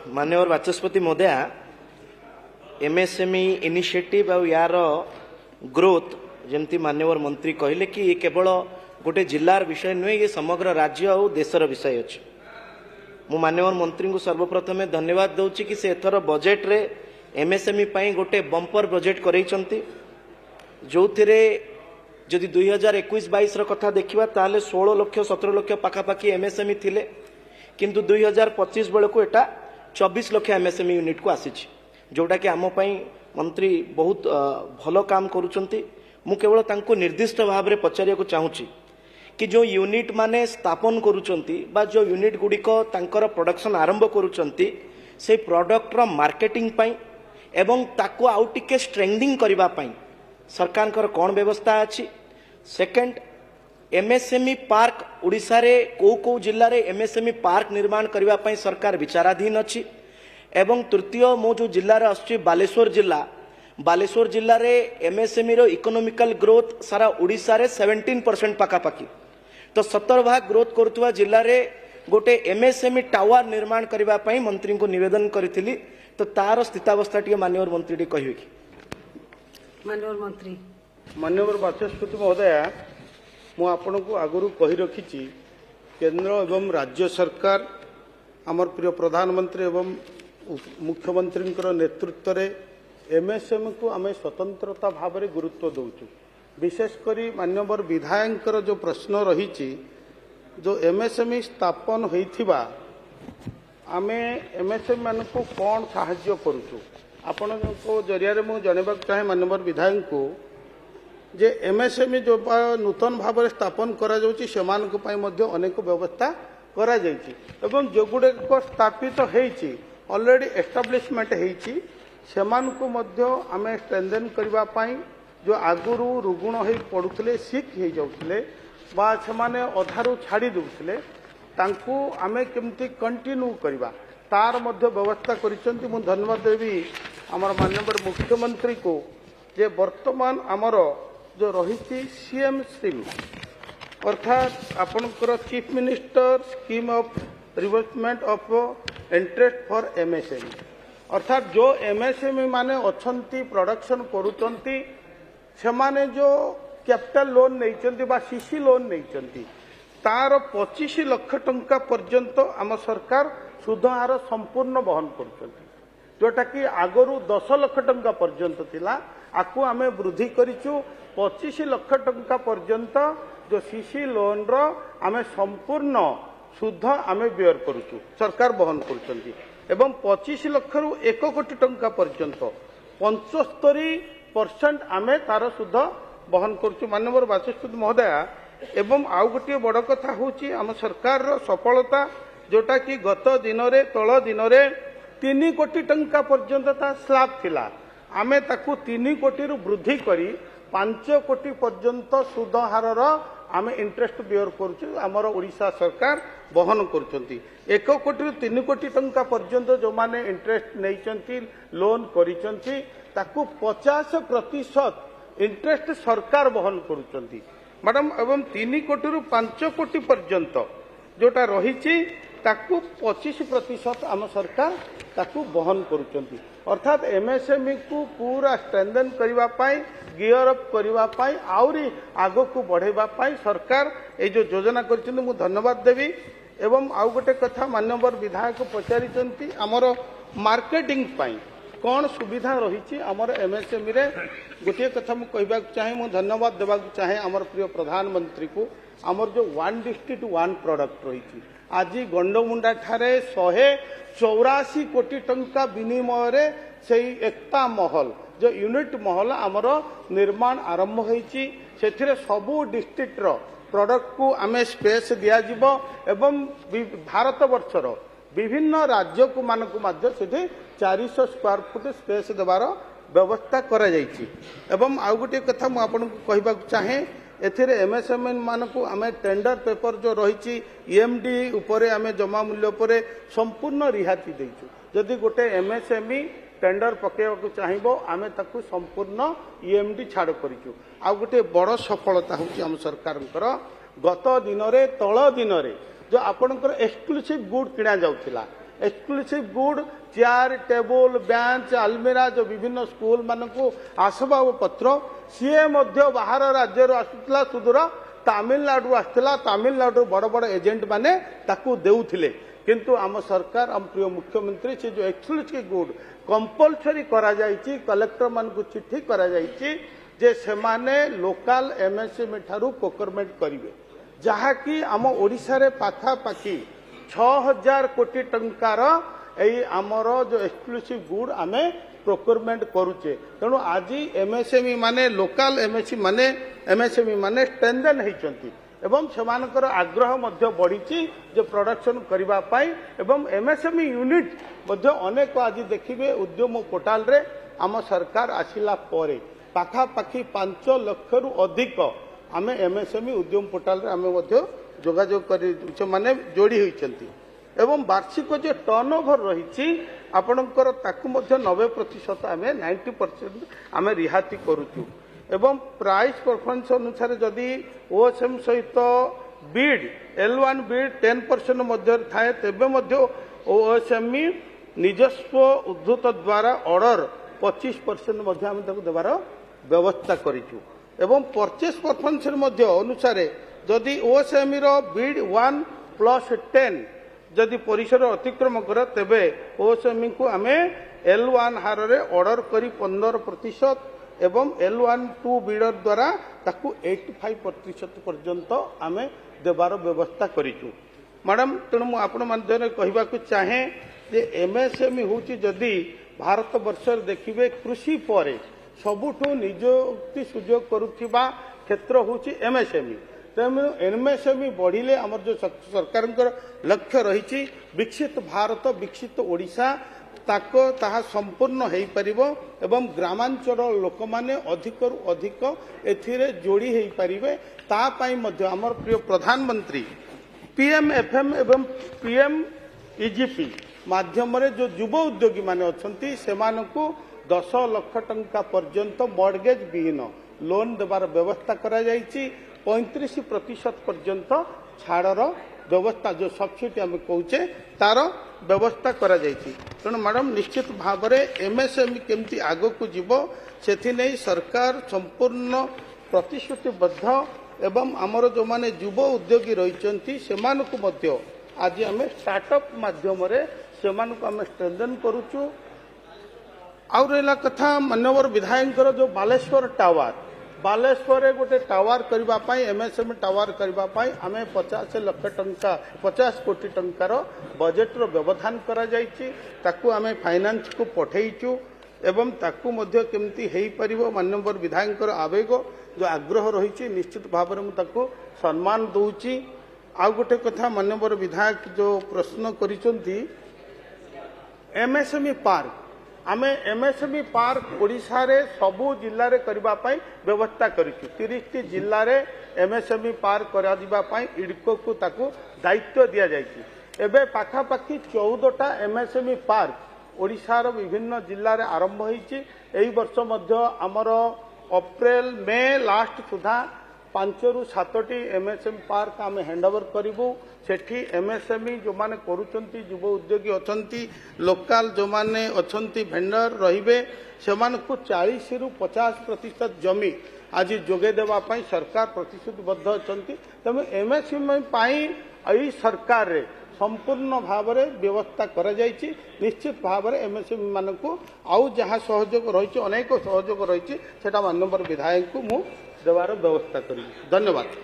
माननीय बाचस्पति महोदया MSME initiative और यार ग्रोथ जमती माननीय मंत्री कहले कि ये केवल गोटे जिलार विषय नुहे, ये समग्र राज्य और देशर विषय अच्छे। मु माननीय मंत्री को सर्वप्रथमे धन्यवाद दूची कि से एथर बजेट रे एमएसएमई पाई गोटे बंपर बजेट करैचंती, जो थिरे जदि 2021-22 कथा देखिबा ताले 16 लाख 17 लाख पाखापाखि एमएसएमई थिले, किंतु 2025 बेलू एटा 24 लाख एमएसएमई यूनिट को आसी, जोटा कि आम मंत्री बहुत भल काम करुचंती। मु केवल तांको निर्दिष्ट भाव में पचारिया चाहूँगी कि जो यूनिट माने स्थापन करुचंती बा जो यूनिट गुड़िक तांकर प्रोडक्शन आरंभ करुचंती से प्रोडक्ट रो मार्केटिंग पाई एवं ताको आउ टिके स्ट्रेंथिंग करबा पाई सरकार कौन व्यवस्था अच्छी। सेकंड, एमएसएमई पार्क उड़ीसा रे को जिल्ला रे एमएसएमई पार्क निर्माण करबा पाई सरकार विचाराधीन अच्छी। एवं तृतीय, मो जो जिल्ला रे आछि बालेश्वर जिल्ला रे एमएसएमई रो इकोनॉमिकल ग्रोथ सारा उड़ीसा रे 17% पाखापाखि, तो 17 भाग ग्रोथ करुवा जिल्ला रे गोटे एमएसएमई टावर निर्माण करबा पाई मंत्री को निवेदन करिथिली, तो तार स्थितावस्था टी माननीय मंत्री टी कहिवे कि? माननीय बाचस्पति महोदया, मु आपण को आगु कही रखी केंद्र एवं राज्य सरकार आमर प्रिय प्रधानमंत्री एवं मुख्यमंत्री नेतृत्व रे एमएसएमई को आम स्वतंत्रता भाव में गुरुत्व दौचु। विशेषकर माननीय विधायक जो प्रश्न रही जो एमएसएमई स्थापन होइथिबा आमे एमएसएमई मान को कौन साहाय्य करूचु आपण को जरिया रे मु जणेबा चाहे माननीय विधायक को जे एमएसएमई जो नूतन भाव में स्थापन करा जाउची सेमान को पई मध्ये अनेक व्यवस्था करा जाइची एवं जो गुडे को स्थापित हेची ऑलरेडी एस्टाब्लिशमेंट हेची सेमान को मध्य आमे स्ट्रेंथन करबा पई जो आगुरु रुगुण हो पड़ुले सिक हो जाउतले बा सेमाने अधारु छाड़ी दउतले तांकू आमे केमती कंटिन्यू करबा तार मध्य व्यवस्था करिसंती। मु धन्यवाद देवी हमर माननीय मुख्यमंत्री को जे वर्तमान आमर जो रही सीएम स्कीम अर्थात आपणकर chief minister scheme of reimbursement of interest for MSME अर्थात जो एमएसएमई माने अच्छी प्रोडक्शन करुचंती सेमाने जो कैपिटल लोन नहीं बा सीसी लोन नहीं तार 25 लाख टंका पर्यंत आम सरकार सुध हार संपूर्ण बहन करुचंती, जोटा कि आगरू 10 लाख टंका पर्यंत थिला आकु आमे वृद्धि करिचु 25 लाख टंका पर्यंत जो सीसी लोन रो आमे संपूर्ण सुध आमे बेयर करुचु सरकार बहन करुचंती एवं 25 लाख रु 1 कोटी टंका पर्यंत 75% आमे तार सुध बहन करुचु। माननीय बाचस्पति महोदया, एवं आउ गोटे बड़ कथा होची आम सरकार रो सफलता जोटा कि गत दिन रे तळ दिन रे 3 कोटी टंका पर्यंत ता स्लैब थिला आमे ताकू 3 कोटी रु वृद्धि करी 5 कोटी पर्यंत सुध हारर आमे इंटरेस्ट बेयर करुचु आमर ओडिशा सरकार बहन करुचंती। 1 कोटी रु 3 कोटी टंका पर्यंत जो माने इंटरेस्ट नैचंती लोन करिचंती ताकू 50% इंटरेस्ट सरकार बहन करुचंती मैडम एवं 3 कोटी रु 5 कोटी पर्यंत जोटा रही ताकू 25% आम सरकार ताकू बहन करुचंती अर्थात एमएसएमई को पूरा स्ट्रेंथन करबा पाई गियर अप करबा पाई आउरी आगो को बढ़ेबा पाई सरकार ए जो योजना करचंती मु धन्यवाद देवी। एवं आउ गोटे कथा माननीय विधायक पचारिचंती आमर मार्केटिंग पाई कौन सुविधा रही आमर एमएसएमई रे गोटे कथा मु कहबा चाहे मु धन्यवाद देबा चाहे आमर प्रिय प्रधानमंत्री को आमर जो 1 डिस्ट्रिक्ट 1 प्रोडक्ट रही आज गंडमुंडा ठारे 184 कोटी टंका विनिमय रे सेही एकता महल जो यूनिट महल आमर निर्माण आरंभ होईची सेथिरे सबु डिस्ट्रिक्ट रो प्रोडक्ट को आमे स्पेस दिया जिवो एवं भारत वर्षर विभिन्न राज्य को मानक मध्य सेठी 400 स्क्वायर फुट स्पेस देवार व्यवस्था करा जाईची। एवं आउ गोटे कथा मु आपन को कहबा चाहे एथिरे एमएसएमई मानकु आमे टेंडर पेपर जो रही ईएमडी उपरे आमे जमा मूल्य उपरे संपूर्ण रिहाती देइछु। जदि गोटे एमएसएमई टेंडर पकेबाकू चाहिबो आमे ताकू संपूर्ण ईएमडी छाड़ करिछु। आ गोटे बड़ सफलता होची आम सरकारंकर गत दिन रे तळ दिन रे जो आपणकर एक्सक्लूसिव गुड किणा जाउथिला exclusive good chair table bench अलमीरा जो विभिन्न स्कूल मानक आसबाब पत्र सी बाहर राज्य आसूला सुदूर तमिलनाडु आसला तमिलनाडु बड़ बड़ एजेंट माने ताकू देउथिले किंतु आम सरकार आम प्रिय मुख्यमंत्री से जो एक्सक्लूसिव गुड कंपलसरी करा जायछि कलेक्टर मान को चिट्ठी करा जायछि जे सेमाने लोकल एमएसएमई ठारू प्रोक्योरमेंट करिवे जहाँकि आम ओडिशा रे पाखापाखि 6000 कोटी टंकार एई आमर जो एक्सक्लूसिव गुड आमे प्रोक्योरमेंट करूचे तेणु आज एमएसएमई माने लोकल एमएसएमई माने स्ट्रेंथन होइचंती एवं सेमानकर आग्रह मध्य बढ़ी जो प्रोडक्शन करबा पाई एवं एमएसएमई यूनिट मध्य अनेक आज देखिबे उद्यम पोर्टाल रे आम सरकार आसिला परे पाखापाखि 5 लाख रु अधिक आमे एमएसएमई उद्यम पोर्टाल रे आमे मध्य जोगाजोग कर माने जोड़ी होइचंती एवं वार्षिक जो टर्नओवर रही आपणकर ताकू मध्य 90% आमे 90% आमे रिहाती करूचु एवं प्राइस परफॉर्मेंस अनुसार जदि ओएसएम सहित बीड L1 बीड 10% मध्य थाए तेबे मध्य ओएसएमई निजस्व उद्धृत द्वारा ऑर्डर 25% मध्य आमे ताकू देबार व्यवस्था करिचु एवं परचेस परफॉर्मेंस मध्य अनुसार जदि ओएसएमई रो बीड 1+10 जदि परिसर अतिक्रम कर तेबे ओएसएमई को आमे L1 हार रे ऑर्डर करी 15% एवं L1-2 बीडर द्वारा ताकू 85% पर्यंत आमे देबार व्यवस्था करिचु मैडम तेणु मु आपण माध्यम कहबा को चाहे जे एमएसएमई होची जदि भारत वर्ष देखिबे कृषि पर सबुठु निजुक्ति सुयोग करुथिबा क्षेत्र होची एमएसएमई तेणु एमएसएमई बढ़िले आमर जो सरकार लक्ष्य रही विकसित भारत विकसित ओडिशा ताको ताहा संपूर्ण हो पारिबो एवं ग्रामांचल लोक माने अधिक रु अधिक एथिरे जोड़ी हो पारिबे ता पई मध्य आमर प्रिय प्रधानमंत्री पीएमएफएम एवं पीएमईजीपी माध्यम रे जो युव उद्योगी माने अछंती सेमानकु 10 लाख टंका पर्यंत मॉर्गेज विहीन लोन देवार व्यवस्था करा जायछि 35% पर्यंत छाड़र व्यवस्था जो सब्सिडी आम कहे तार व्यवस्था करा जायछि तेणु मैडम निश्चित भाव में एमएसएमई केमती आग को जीव से सरकार संपूर्ण प्रतिश्रुतिबद्ध एवं आमर जो माने युव उद्योगी रही से आज आम स्टार्टअप माध्यम से आम स्ट्रेंथन करुचु आउ रहा कथा माननीय विधायक जो बालेश्वर टावर बालेश्वर गोटे टावर करने एमएसएमई टावर करने आम 50 लाख टंका 50 कोटी टंकार बजेट रो व्यवधान करा जायछि ताकू आम फाइनान्स को पठेइचु एवं ताकू मध्य केमती हेई परिबो माननीय विधायक आवेग जो आग्रह रही निश्चित भाव में ताकू सम्मान दउछि आउ गोटे कथा माननीय विधायक जो प्रश्न करिसंती एमएसएमई पार्क आमे एमएसएमई पार्क ओडिशा रे सबु जिल्ला रे करबा पई व्यवस्था करिछु 30 जिल्ला रे एमएसएमई पार्क करा दिबा पई इडको को ताकू दायित्व दिया जायछि एबे पाखापाखि 14टा एमएसएमई पार्क ओडिशा रो विभिन्न जिल्ला रे आरंभ होईछि एई वर्ष मध्य हमर अप्रैल मे लास्ट सुधा 5 रु 7टी एमएसएमई पार्क आम हैंडओवर करूँ सेठी एमएसएमई जो माने करूचंती युव उद्योगी अछंती लोकल जो माने अछंती भेंडर रहिबे सेमानकु 40 रु 50% जमी आज जोगे देवा पई सरकार प्रतिश्रुतिबद्ध अछंती तमे एमएसएमई पाई एई सरकार रे संपूर्ण भाव में व्यवस्था करा जायछि निश्चित भाव में एमएसएमई मानकु आउ जहाँ सहयोग रही अनेक सहयोग रही सेटा माननीय विधायक को मु देवार व्यवस्था करी धन्यवाद।